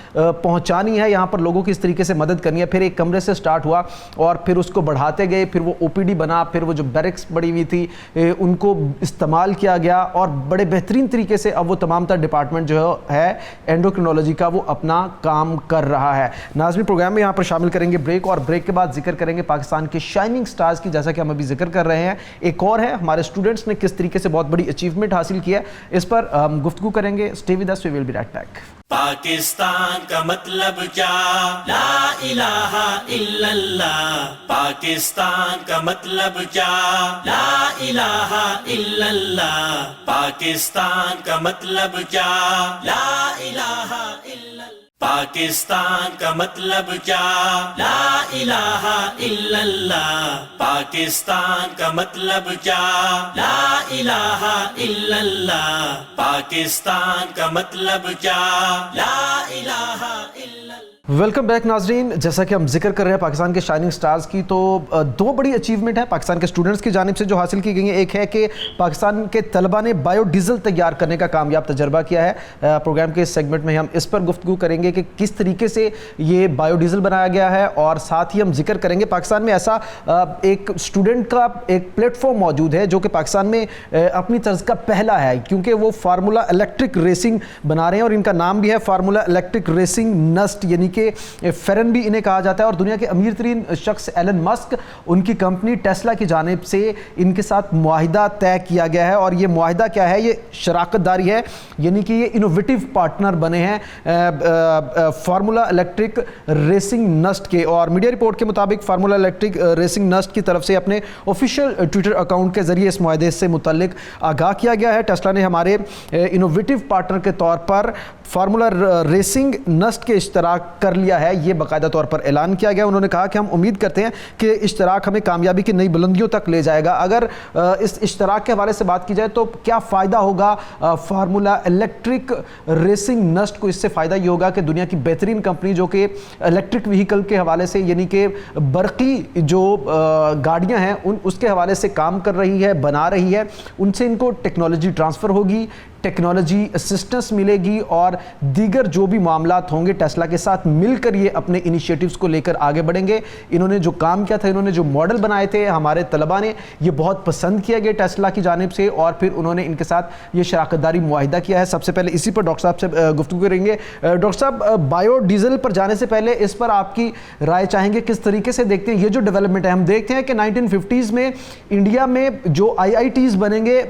پہنچانی ہے, یہاں پر لوگوں کی اس طریقے سے مدد کرنی ہے. پھر ایک کمرے سے سٹارٹ ہوا اور پھر اس کو بڑھاتے گئے, پھر وہ او پی ڈی بنا, پھر وہ جو بیرکس بڑی ہوئی تھی ان کو استعمال کیا گیا, اور بڑے بہترین طریقے سے اب وہ تمام تر ڈپارٹمنٹ جو ہے اینڈوکرینالوجی کا وہ اپنا کام کر رہا ہے. ناظرین پروگرام میں یہاں پر شامل کریں گے بریک, اور بریک کے بعد ذکر کریں گے پاکستان کے شائننگ سٹارز کی, جیسا کہ ہم ابھی ذکر کر رہے ہیں. ایک اور ہے ہمارے اسٹوڈنٹس نے کس طریقے سے بہت بڑی اچیومنٹ حاصل کی ہے, اس پر گفتگو کریں گے. Stay with us, we will be right back. Pakistan کا مطلب کیا, لا الہ الا اللہ. پاکستان کا مطلب کیا, لا الہ الا اللہ. پاکستان کا مطلب کیا, لا الہ الا اللہ. پاکستان کا مطلب کیا, لا الہ الا اللہ. پاکستان کا مطلب کیا, لا الہ الا اللہ. پاکستان کا مطلب کیا, لا الہ الا اللہ. ویلکم بیک ناظرین. جیسا کہ ہم ذکر کر رہے ہیں پاکستان کے شائننگ سٹارز کی, تو دو بڑی اچیومنٹ ہیں پاکستان کے اسٹوڈنٹس کی جانب سے جو حاصل کی گئی ہیں. ایک ہے کہ پاکستان کے طلبہ نے بایو ڈیزل تیار کرنے کا کامیاب تجربہ کیا ہے. پروگرام کے اس سیگمنٹ میں ہم اس پر گفتگو کریں گے کہ کس طریقے سے یہ بایو ڈیزل بنایا گیا ہے, اور ساتھ ہی ہم ذکر کریں گے پاکستان میں ایسا ایک اسٹوڈنٹ کا ایک پلیٹ فارم موجود ہے جو کہ پاکستان میں اپنی طرز کا پہلا ہے, کیونکہ وہ فارمولا الیکٹرک ریسنگ بنا رہے ہیں, اور ان کا نام بھی ہے فارمولا الیکٹرک ریسنگ نسٹ, یعنی کہ فرن بھی انہیں کہا جاتا ہے. اور دنیا کے امیر ترین شخص ایلن مسک, ان کی کمپنی ٹیسلا کی جانب سے ان کے ساتھ معاہدہ طے کیا گیا ہے, اور یہ معاہدہ کیا ہے, یہ شراکت داری ہے, یعنی کہ یہ انوویٹیو پارٹنر بنے ہیں فارمولا الیکٹرک ریسنگ نسٹ کے. اور میڈیا رپورٹ کے مطابق فارمولا الیکٹرک ریسنگ نسٹ کی طرف سے اپنے آفیشیل ٹویٹر اکاؤنٹ کے ذریعے اس معاہدے سے متعلق آگاہ کیا گیا ہے. ٹیسلا نے ہمارے انوویٹیو پارٹنر کے طور پر فارمولا ریسنگ نسٹ کے اشتراک کر لیا ہے, یہ باقاعدہ طور پر اعلان کیا گیا. انہوں نے کہا کہ ہم امید کرتے ہیں کہ اشتراک ہمیں کامیابی کی نئی بلندیوں تک لے جائے گا. اگر اس اشتراک کے حوالے سے بات کی جائے تو کیا فائدہ ہوگا فارمولا الیکٹرک ریسنگ نسٹ کو؟ اس سے فائدہ یہ ہوگا کہ دنیا کی بہترین کمپنی جو کہ الیکٹرک وہیکل کے حوالے سے, یعنی کہ برقی جو گاڑیاں ہیں اس کے حوالے سے کام کر رہی ہے, بنا رہی ہے, ان سے ان کو ٹیکنالوجی ٹرانسفر ہوگی, ٹیکنالوجی اسسٹنس ملے گی, اور دیگر جو بھی معاملات ہوں گے ٹیسلا کے ساتھ مل کر یہ اپنے انیشیٹیوز کو لے کر آگے بڑھیں گے. انہوں نے جو کام کیا تھا, انہوں نے جو ماڈل بنائے تھے, ہمارے طلبہ نے یہ بہت پسند کیا گیا ٹیسلا کی جانب سے, اور پھر انہوں نے ان کے ساتھ یہ شراکت داری معاہدہ کیا ہے. سب سے پہلے اسی پر ڈاکٹر صاحب سے گفتگو کریں گے. ڈاکٹر صاحب, بایو ڈیزل پر جانے سے پہلے اس پر آپ کی رائے چاہیں گے, کس طریقے سے دیکھتے ہیں یہ جو ڈیولپمنٹ ہے؟ ہم دیکھتے ہیں کہ 1950s میں انڈیا میں جو IITs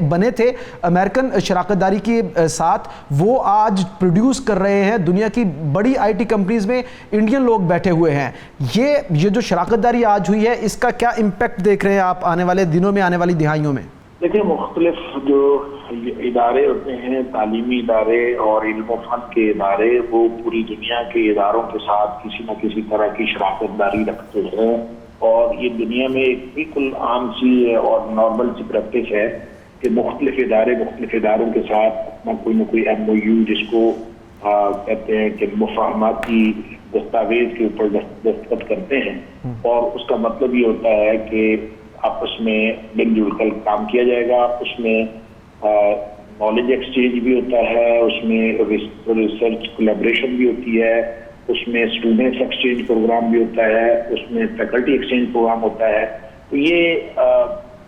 بنے تھے امریکن شراکت داری کے ساتھ, وہ آج پروڈیوس کر رہے ہیں دنیا کی بڑی آئی ٹی کمپنیز میں انڈین لوگ بیٹھے ہوئے ہیں. یہ جو شراکت داری آج ہوئی ہے, اس کا کیا امپیکٹ دیکھ رہے ہیں آپ آنے والے دنوں میں, آنے والی دہائیوں میں؟ دیکھیں, مختلف جو ادارے ہوتے ہیں, تعلیمی ادارے اور علم و فن کے ادارے, وہ پوری دنیا کے اداروں کے ساتھ کسی نہ کسی طرح کی شراکت داری رکھتے ہیں, اور یہ دنیا میں ایک بالکل عام سی اور نارمل سی پریکٹس ہے کہ مختلف اداروں کے ساتھ اپنا کوئی نہ کوئی MOU جس کو کہتے ہیں کہ مفاہماتی دستاویز کے اوپر دستخط کرتے ہیں، اور اس کا مطلب یہ ہوتا ہے کہ آپس میں مل جل کر کام کیا جائے گا. اس میں نالج ایکسچینج بھی ہوتا ہے، اس میں ریسرچ کولیبریشن بھی ہوتی ہے، اس میں اسٹوڈنٹس ایکسچینج پروگرام بھی ہوتا ہے، اس میں فیکلٹی ایکسچینج پروگرام ہوتا ہے. تو یہ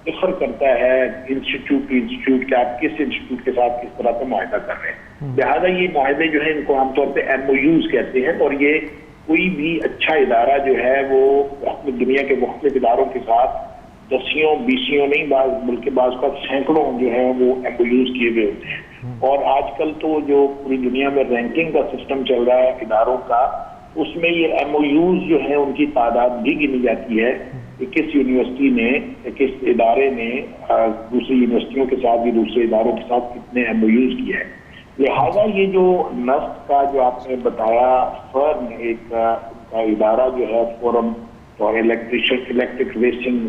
ڈفر کرتا ہے انسٹیٹیوٹ ٹو انسٹیٹیوٹ کہ آپ کس انسٹیٹیوٹ کے ساتھ کس طرح کا معاہدہ کر رہے ہیں. لہٰذا یہ معاہدے جو ہیں ان کو عام طور پہ MOUs کہتے ہیں، اور یہ کوئی بھی اچھا ادارہ جو ہے وہ اپنی دنیا کے مختلف اداروں کے ساتھ 10-20 نہیں، بلکہ بعض کا سینکڑوں جو ہے وہ MOUs کیے ہوئے ہوتے ہیں. اور آج کل تو جو پوری دنیا میں رینکنگ کا سسٹم چل رہا ہے اداروں کا، اس میں یہ MOUs جو ہیں ان کی تعداد بھی گنی جاتی ہے کہ کس یونیورسٹی نے، کس ادارے نے دوسری یونیورسٹیوں کے ساتھ بھی دوسرے اداروں کے ساتھ کتنے MOUs کیا ہے. لہٰذا یہ جو نسٹ کا جو آپ نے بتایا فرم ایک ادارہ جو ہے فورم فار الیکٹرک ریسنگ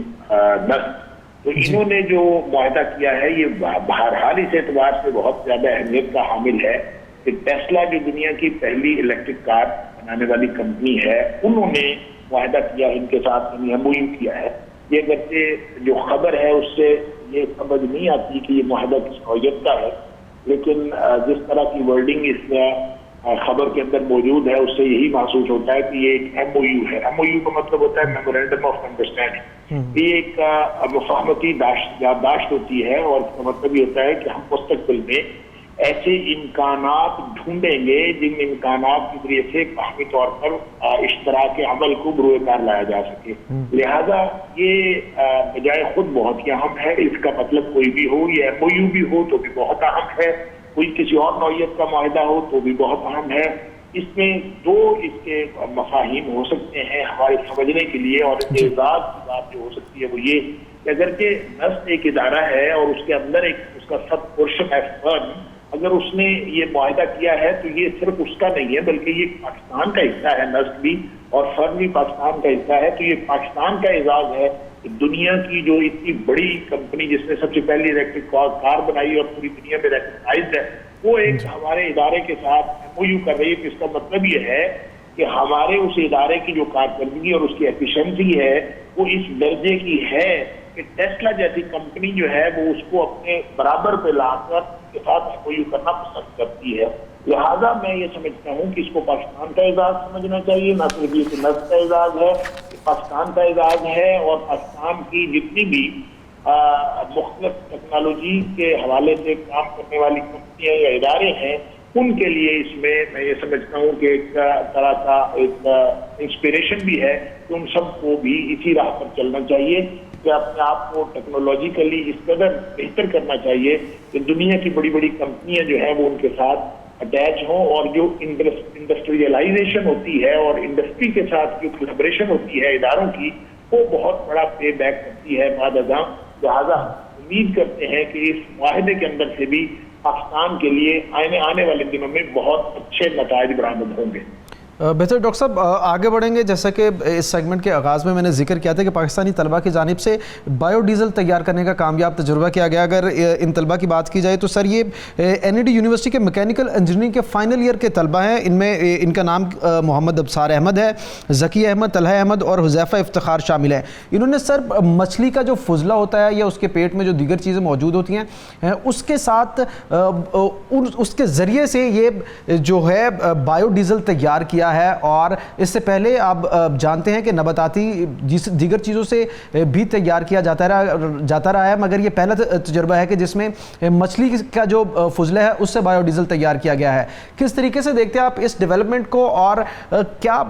نسٹ، تو انہوں نے جو معاہدہ کیا ہے یہ بہرحال اس اعتبار سے بہت زیادہ اہمیت کا حامل ہے کہ ٹیسلا جو دنیا کی پہلی الیکٹرک کار بنانے والی کمپنی ہے، انہوں نے معاہدہ کیا ان کے ساتھ، MOU کیا ہے. یہ اگرچہ جو خبر ہے اس سے یہ سمجھ نہیں آتی کہ یہ معاہدہ کس نوعیت کا ہے، لیکن جس طرح کی ورڈنگ اس میں خبر کے اندر موجود ہے اس سے یہی محسوس ہوتا ہے کہ یہ ایک MOU ہے. MOU کا مطلب ہوتا ہے میمورینڈم آف انڈرسٹینڈنگ. یہ ایک مفاہمتی یادداشت ہوتی ہے، اور اس کا مطلب یہ ہوتا ہے کہ ہم مستقبل میں ایسے امکانات ڈھونڈیں گے جن امکانات کے ذریعے سے باہمی طور پر اشتراک عمل کو بروئے کار لایا جا سکے. لہذا یہ بجائے خود بہت ہی اہم ہے. اس کا مطلب کوئی بھی ہو، یہ MOU بھی ہو تو بھی بہت اہم ہے، کوئی کسی اور نوعیت کا معاہدہ ہو تو بھی بہت اہم ہے. اس میں دو اس کے مفاہیم ہو سکتے ہیں ہمارے سمجھنے کے لیے، اور اعزاز کی بات جو ہو سکتی ہے وہ یہ کہ اگرچہ نسٹ ایک ادارہ ہے اور اس کے اندر ایک اس کا سب پورشن ہے فرم، اگر اس نے یہ معاہدہ کیا ہے تو یہ صرف اس کا نہیں ہے بلکہ یہ پاکستان کا حصہ ہے. نسٹ بھی اور فرم بھی پاکستان کا حصہ ہے، تو یہ پاکستان کا اعزاز ہے کہ دنیا کی جو اتنی بڑی کمپنی جس نے سب سے پہلی الیکٹرک کار بنائی اور پوری دنیا میں ریکگنائزڈ ہے، وہ ایک ہمارے ادارے کے ساتھ MOU کر رہی ہے. کہ اس کا مطلب یہ ہے کہ ہمارے اس ادارے کی جو کارکردگی اور اس کی ایفیشنسی ہے وہ اس درجے کی ہے کہ ٹیسلا جیسی کمپنی جو ہے وہ اس کو اپنے برابر پہ لا کر کے ساتھ MOU کرنا پسند کرتی ہے. لہذا میں یہ سمجھتا ہوں کہ اس کو پاکستان کا اعزاز سمجھنا چاہیے، نہ صرف یہ کہ نسٹ کا اعزاز ہے، پاکستان کا اعزاز ہے. اور پاکستان کی جتنی بھی مختلف ٹیکنالوجی کے حوالے سے کام کرنے والی کمپنیاں یا ادارے ہیں، ان کے لیے اس میں یہ سمجھتا ہوں کہ ایک طرح کا ایک انسپریشن بھی ہے کہ ان سب کو بھی اسی راہ پر چلنا چاہیے کہ اپنے آپ کو ٹیکنالوجیکلی اس قدر بہتر کرنا چاہیے کہ دنیا کی بڑی بڑی کمپنیاں جو ہیں وہ ان کے ساتھ اٹیچ ہوں، اور جو انڈسٹریلائزیشن ہوتی ہے اور انڈسٹری کے ساتھ جو کولیبریشن ہوتی ہے اداروں کی، وہ بہت بڑا پے بیک کرتی ہے بعد ازاں. لہٰذا امید کرتے ہیں کہ اس معاہدے کے اندر سے بھی پاکستان کے لیے آنے والے دنوں میں بہت اچھے نتائج برآمد ہوں گے. بہتر ڈاکٹر صاحب آگے بڑھیں گے. جیسا کہ اس سیگمنٹ کے آغاز میں نے ذکر کیا تھا کہ پاکستانی طلبہ کی جانب سے بایو ڈیزل تیار کرنے کا کامیاب تجربہ کیا گیا. اگر ان طلبہ کی بات کی جائے تو سر یہ NAD یونیورسٹی کے میکینیکل انجینئرنگ کے فائنل ایئر کے طلبہ ہیں. ان میں ان کا نام محمد ابصار احمد ہے، ذکی احمد، طلحہ احمد اور حذیفہ افتخار شامل ہیں. انہوں نے سر مچھلی کا جو فضلہ ہوتا ہے یا اس کے پیٹ میں جو دیگر چیزیں موجود ہوتی ہیں اس کے ساتھ اس کے ذریعے سے یہ جو ہے بایو ڈیزل تیار کیا ہے. اور اس سے پہلے آپ جانتے ہیں کہ نباتاتی دیگر چیزوں سے بھی تیار کیا جاتا رہا ہے، مگر یہ پہلا تجربہ ہے کہ جس میں مچھلی کا جو فضلہ ہے اس سے بایو ڈیزل تیار کیا گیا ہے. کس طریقے سے دیکھتے ہیں آپ اس ڈیولپمنٹ کو، اور کیا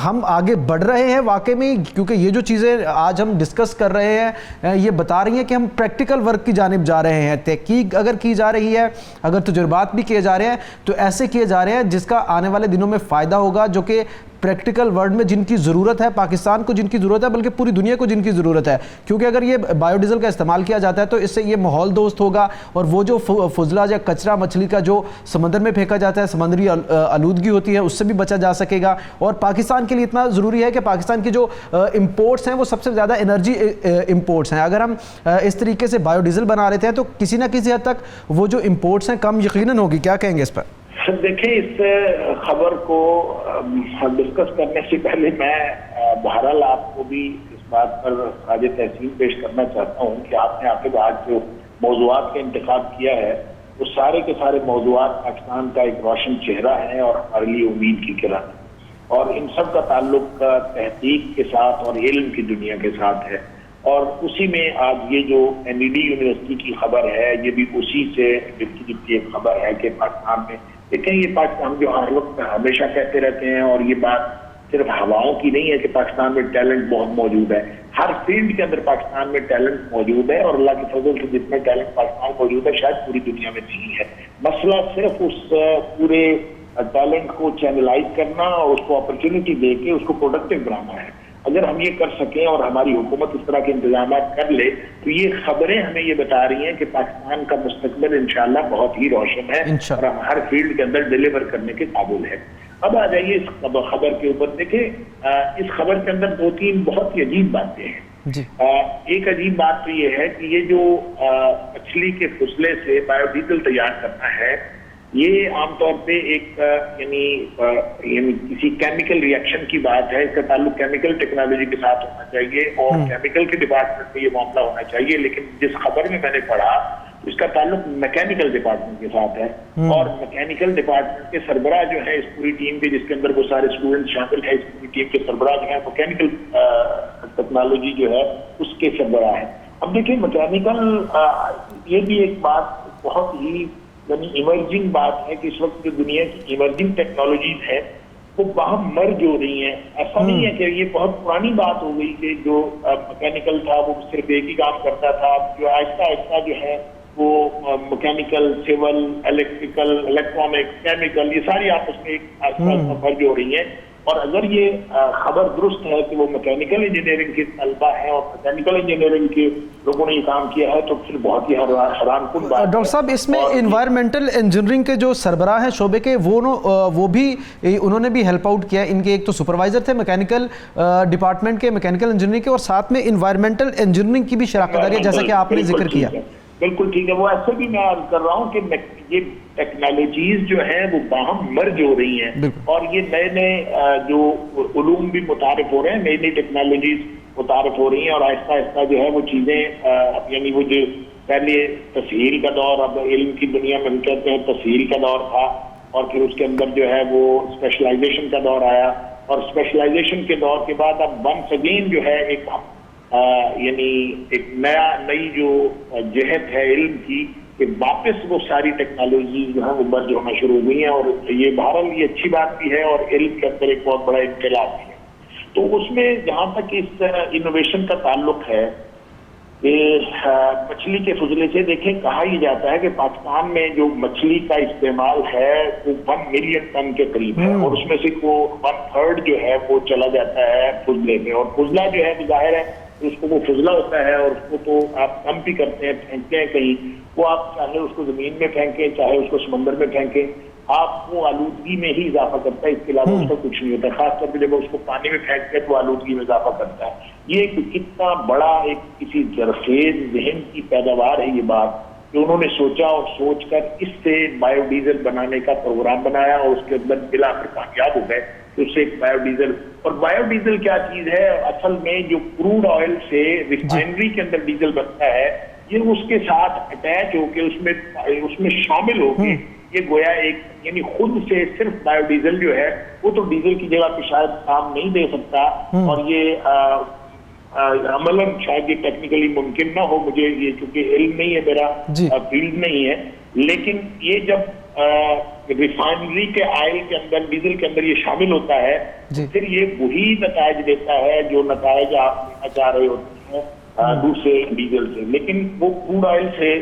ہم آگے بڑھ رہے ہیں واقعی میں؟ کیونکہ یہ جو چیزیں آج ہم ڈسکس کر رہے ہیں یہ بتا رہی ہیں کہ ہم پریکٹیکل ورک کی جانب جا رہے ہیں. تحقیق اگر کی جا رہی ہے، اگر تجربات بھی کیے جا رہے ہیں تو ایسے کیے جا رہے ہیں جس کا آنے والے دنوں میں فائدہ ہوگا، جو کہ پریکٹیکل ورلڈ میں جن کی ضرورت ہے، پاکستان کو جن کی ضرورت ہے، بلکہ پوری دنیا کو جن کی ضرورت ہے، کیونکہ اگر یہ بایو ڈیزل کا استعمال کیا جاتا ہے تو اس سے یہ ماحول دوست ہوگا، اور وہ جو فضلہ یا کچرا مچھلی کا جو سمندر میں پھینکا جاتا ہے، سمندری آلودگی ہوتی ہے، اس سے بھی بچا جا سکے گا. اور پاکستان کے لیے اتنا ضروری ہے کہ پاکستان کی جو امپورٹس ہیں وہ سب سے زیادہ انرجی امپورٹس ہیں. اگر ہم اس طریقے سے بایو ڈیزل بنا رہے ہیں تو کسی نہ کسی حد تک وہ جو امپورٹس ہیں کم یقیناً ہوگی. کیا کہیں گے اس پر؟ دیکھیں، اس خبر کو ڈسکس کرنے سے پہلے میں بہرحال آپ کو بھی اس بات پر خراج تحسین پیش کرنا چاہتا ہوں کہ آپ نے آخر آج جو موضوعات کا انتخاب کیا ہے وہ سارے کے سارے موضوعات پاکستان کا ایک روشن چہرہ ہیں اور ہمارے لیے امید کی کرن ہے، اور ان سب کا تعلق تحقیق کے ساتھ اور علم کی دنیا کے ساتھ ہے. اور اسی میں آج یہ جو NED یونیورسٹی کی خبر ہے یہ بھی اسی سے جبتی ایک خبر ہے کہ پاکستان میں دیکھیں، یہ پاکستان جو ہر وقت ہمیشہ کہتے رہتے ہیں، اور یہ بات صرف ہواؤں کی نہیں ہے کہ پاکستان میں ٹیلنٹ بہت موجود ہے. ہر فیلڈ کے اندر پاکستان میں ٹیلنٹ موجود ہے، اور اللہ کے فضل سے جتنا ٹیلنٹ پاکستان موجود ہے شاید پوری دنیا میں نہیں ہے. مسئلہ صرف اس پورے ٹیلنٹ کو چینلائز کرنا اور اس کو اپرچونٹی دے کے اس کو پروڈکٹیو بنانا ہے. اگر ہم یہ کر سکیں اور ہماری حکومت اس طرح کے انتظامات کر لے تو یہ خبریں ہمیں یہ بتا رہی ہیں کہ پاکستان کا مستقبل انشاءاللہ بہت ہی روشن ہے اور ہم ہر فیلڈ کے اندر ڈیلیور کرنے کے قابل ہے. اب آ جائیے اس خبر کے اوپر. دیکھیں، اس خبر کے اندر دو تین بہت ہی عجیب باتیں ہیں. ایک عجیب بات تو یہ ہے کہ یہ جو مچھلی کے فضلے سے بایو ڈیزل تیار کرنا ہے یہ عام طور پہ ایک یعنی کسی کیمیکل ری ایکشن کی بات ہے. اس کا تعلق کیمیکل ٹیکنالوجی کے ساتھ ہونا چاہیے اور کیمیکل کے ڈپارٹمنٹ میں یہ معاملہ ہونا چاہیے، لیکن جس خبر میں نے پڑھا اس کا تعلق میکینیکل ڈپارٹمنٹ کے ساتھ ہے. اور میکینیکل ڈپارٹمنٹ کے سربراہ جو ہے اس پوری ٹیم کے، جس کے اندر وہ سارے اسٹوڈنٹ شامل ہیں، اس پوری ٹیم کے سربراہ جو ہے میکینیکل ٹیکنالوجی جو ہے اس کے سربراہ ہے. اب دیکھیں، میکینیکل یہ بھی ایک بات بہت ہی یعنی ایمرجنگ بات ہے کہ اس وقت جو دنیا کی ایمرجنگ ٹیکنالوجیز ہیں وہ باہم مرج ہو رہی ہیں. ایسا نہیں ہے کہ یہ بہت پرانی بات ہو گئی کہ جو میکینیکل تھا وہ صرف ایک ہی کام کرتا تھا. جو آہستہ آہستہ جو ہے وہ mechanical, civil, electrical, electronic, chemical, یہ ساری آپس میں ایک آہستہ آہستہ مرج ہو رہی ہیں. اور اگر یہ خبر درست ہے کہ وہ میکینیکل انجینئرنگ کے طلبہ ہیں اور میکینیکل انجینئرنگ کے لوگوں نے یہ کام کیا ہے تو پھر بہت ہی حیران کن بات ہے. ڈاکٹر صاحب، اس میں انوائرمنٹل انجینئرنگ کے جو سربراہ ہیں شعبے کے وہ بھی انہوں نے بھی ہیلپ آؤٹ کیا. ان کے ایک تو سپروائزر تھے میکینیکل ڈپارٹمنٹ کے، میکینیکل انجینئرنگ کے، اور ساتھ میں انوائرمنٹل انجینئرنگ کی بھی شراکت داری ہے جیسا کہ آپ نے ذکر کیا. بالکل ٹھیک ہے. وہ ایسے بھی میں عرض کر رہا ہوں کہ یہ ٹیکنالوجیز جو ہیں وہ باہم مرج ہو رہی ہیں اور یہ نئے نئے جو علوم بھی متعارف ہو رہے ہیں، نئی نئی ٹیکنالوجیز متعارف ہو رہی ہیں اور آہستہ آہستہ جو ہے وہ چیزیں یعنی وہ جو پہلے تسہیل کا دور، اب علم کی دنیا میں ہم کہتے ہیں تسہیل کا دور تھا، اور پھر اس کے اندر جو ہے وہ اسپیشلائزیشن کا دور آیا، اور اسپیشلائزیشن کے دور کے بعد اب ونس اگین جو ہے ایک یعنی ایک نئی جو جہت ہے علم کی کہ واپس وہ ساری ٹیکنالوجیز جو ہیں وہ مرج ہونا شروع ہو گئی ہیں. اور یہ بہرحال یہ اچھی بات بھی ہے اور علم کے اندر ایک بہت بڑا انقلاب بھی ہے. تو اس میں جہاں تک اس انوویشن کا تعلق ہے مچھلی کے فضلے سے، دیکھیں کہا ہی جاتا ہے کہ پاکستان میں جو مچھلی کا استعمال ہے وہ 1 ملین ٹن کے قریب ہے اور اس میں سے وہ 1/3 جو ہے وہ چلا جاتا ہے فضلے میں. اور فضلہ جو ہے ظاہر ہے اس کو وہ فضلہ ہوتا ہے اور اس کو تو آپ کم بھی کرتے ہیں، پھینکتے ہیں کہیں، وہ آپ چاہے اس کو زمین میں پھینکیں چاہے اس کو سمندر میں پھینکیں، آپ وہ آلودگی میں ہی اضافہ کرتا ہے، اس کے علاوہ اس کا کچھ نہیں ہوتا. خاص طور پہ جب اس کو پانی میں پھینکتے ہیں تو آلودگی میں اضافہ کرتا ہے. یہ کتنا بڑا ایک کسی زرخیز ذہن کی پیداوار ہے یہ بات کہ انہوں نے سوچا اور سوچ کر اس سے بایو ڈیزل بنانے کا پروگرام بنایا اور اس کے اندر بالآخر کامیاب ہو گئے. اس سے ایک بایو ڈیزل، اور بایو ڈیزل کیا چیز ہے اصل میں، جو کروڈ آئل سے ریفائنری کے اندر ڈیزل بنتا ہے یہ اس کے ساتھ اٹیچ ہو کے اس میں شامل ہو کے یہ گویا ایک یعنی خود سے صرف بایو ڈیزل جو ہے وہ تو ڈیزل کی جگہ پہ شاید کام نہیں دے سکتا اور یہ عملاً شاید یہ ٹیکنیکلی ممکن نہ ہو، مجھے یہ کیونکہ علم نہیں ہے، میرا فیلڈ نہیں ہے، لیکن یہ جب ریفائنری کے آئل کے اندر ڈیزل کے اندر یہ شامل ہوتا ہے پھر یہ وہی نتائج دیتا ہے جو نتائج آپ لینا چاہ رہے ہوتے ہیں دوسرے ڈیزل سے. لیکن وہ کروڈ آئل سے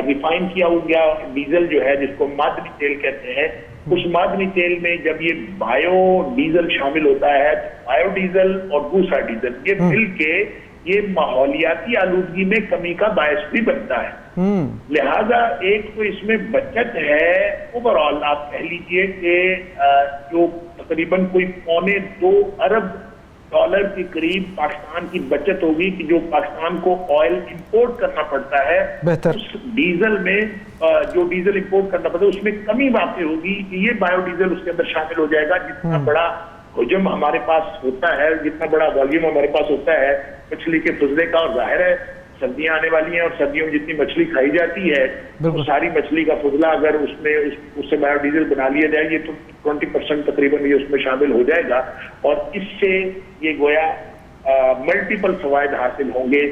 ریفائن کیا ہو گیا ڈیزل جو ہے جس کو معدنی تیل کہتے ہیں اس معدنی تیل میں جب یہ بایو ڈیزل شامل ہوتا ہے، بایو ڈیزل اور دوسرا ڈیزل یہ مل کے یہ ماحولیاتی آلودگی میں کمی کا باعث بھی بنتا ہے. لہذا ایک تو اس میں بچت ہے اوور آل، آپ کہہ لیجئے کہ جو تقریباً کوئی $2.25 ارب کے قریب پاکستان کی بچت ہوگی کہ جو پاکستان کو آئل امپورٹ کرنا پڑتا ہے، بہتر اس ڈیزل میں جو ڈیزل امپورٹ کرنا پڑتا ہے اس میں کمی واقع ہوگی کہ یہ بایو ڈیزل اس کے اندر شامل ہو جائے گا. جتنا بڑا حجم ہمارے پاس ہوتا ہے، جتنا بڑا والیوم ہمارے پاس ہوتا ہے مچھلی کے فضلے کا، اور ظاہر ہے سردیاں آنے والی ہیں اور سردیوں میں جتنی مچھلی کھائی جاتی ہے وہ ساری مچھلی کا فضلہ اگر اس میں اس سے بایو ڈیزل بنا لیا جائے یہ تو 20% تقریباً یہ اس میں شامل ہو جائے گا، اور اس سے یہ گویا ملٹیپل فوائد حاصل ہوں گے،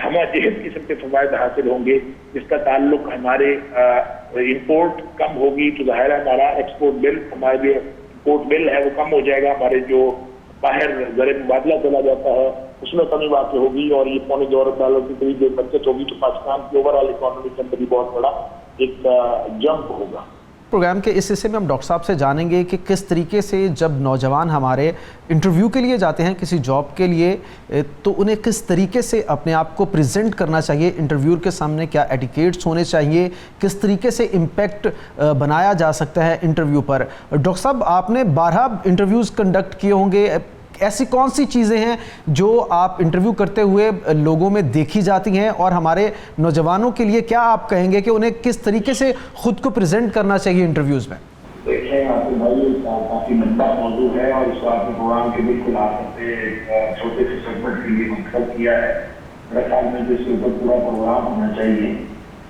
ہمہ جہت قسم کے فوائد حاصل ہوں گے، جس کا تعلق ہمارے امپورٹ کم ہوگی تو ظاہر ہے ہمارا ایکسپورٹ بل، ہمارا جو امپورٹ بل ہے وہ کم ہو جائے گا، ہمارے جو باہر زر مبادلہ چلا جاتا ہے اس میں کمی واقع ہوگی، اور یہ $2.25 ارب کی قریب بچت ہوگی تو پاکستان کی اوور آل اکانومی کے اندر بھی بہت بڑا ایک جمپ ہوگا. پروگرام کے اس حصے میں ہم ڈاکٹر صاحب سے جانیں گے کہ کس طریقے سے جب نوجوان ہمارے انٹرویو کے لیے جاتے ہیں کسی جاب کے لیے تو انہیں کس طریقے سے اپنے آپ کو پریزنٹ کرنا چاہیے انٹرویور کے سامنے، کیا ایٹیکیٹس ہونے چاہیے، کس طریقے سے امپیکٹ بنایا جا سکتا ہے انٹرویو پر. ڈاکٹر صاحب آپ نے 12 انٹرویوز کنڈکٹ کیے ہوں گے، ایسی کون سی چیزیں ہیں جو آپ انٹرویو کرتے ہوئے لوگوں میں دیکھی جاتی ہیں، اور ہمارے نوجوانوں کے لیے کیا آپ کہیں گے کہ انہیں کس طریقے سے خود کو پریزنٹ کرنا چاہیے انٹرویوز میں؟ دیکھیں آپ کے بھائی کافی لمبا موضوع ہے اور اس بات میں پروگرام کے بالکل آپ نے ایک چھوٹے سے سیگمنٹ کے لیے منتخب کیا ہے. میرے خیال میں جس کے اوپر پورا پروگرام ہونا چاہیے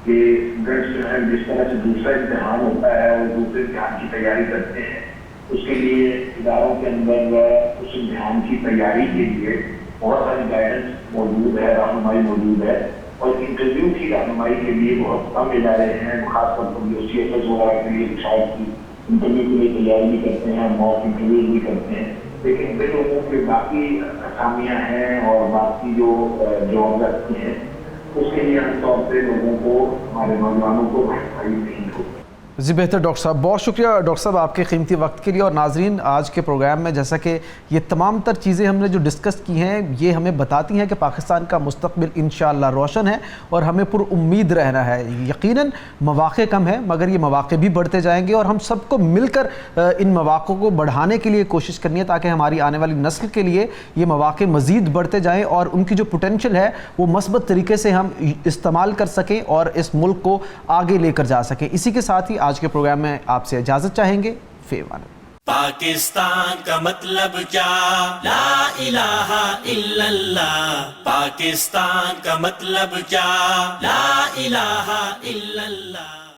کہ گرلس جو ہے جس طرح سے دوسرا امتحان ہوتا ہے اور دوسرے امتحان کی تیاری کرتے ہیں اس کے لیے اداروں کے اندر اس امتحان کی تیاری کے لیے بہت ساری گائیڈنس موجود ہے، رہنمائی موجود ہے، اور انٹرویو کی رہنمائی کے لیے بہت کم ادارے ہیں، خاص طور پر جو CFS وغیرہ کے لیے شاید کی انٹرویو کے لیے تیاری بھی کرتے ہیں، موک انٹرویو بھی کرتے ہیں، لیکن بے لوگوں کے باقی اسامیاں ہیں اور باقی جو جاب رکھتی ہیں اس کے لیے عام طور پہ لوگوں کو، ہمارے نوجوانوں کو رہنمائی نہیں ہوتی. جی بہتر ڈاکٹر صاحب، بہت شکریہ ڈاکٹر صاحب آپ کے قیمتی وقت کے لیے. اور ناظرین، آج کے پروگرام میں جیسا کہ یہ تمام تر چیزیں ہم نے جو ڈسکس کی ہیں یہ ہمیں بتاتی ہیں کہ پاکستان کا مستقبل انشاءاللہ روشن ہے اور ہمیں پر امید رہنا ہے. یقیناً مواقع کم ہیں مگر یہ مواقع بھی بڑھتے جائیں گے اور ہم سب کو مل کر ان مواقع کو بڑھانے کے لیے کوشش کرنی ہے تاکہ ہماری آنے والی نسل کے لیے یہ مواقع مزید بڑھتے جائیں اور ان کی جو پوٹینشل ہے وہ مثبت طریقے سے ہم استعمال کر سکیں اور اس ملک کو آگے لے کر جا سکیں. اسی کے ساتھ ہی آج کے پروگرام میں آپ سے اجازت چاہیں گے. فی امان اللہ. پاکستان کا مطلب کیا؟ لا الہ الا اللہ. پاکستان کا مطلب کیا؟ لا الہ الا اللہ.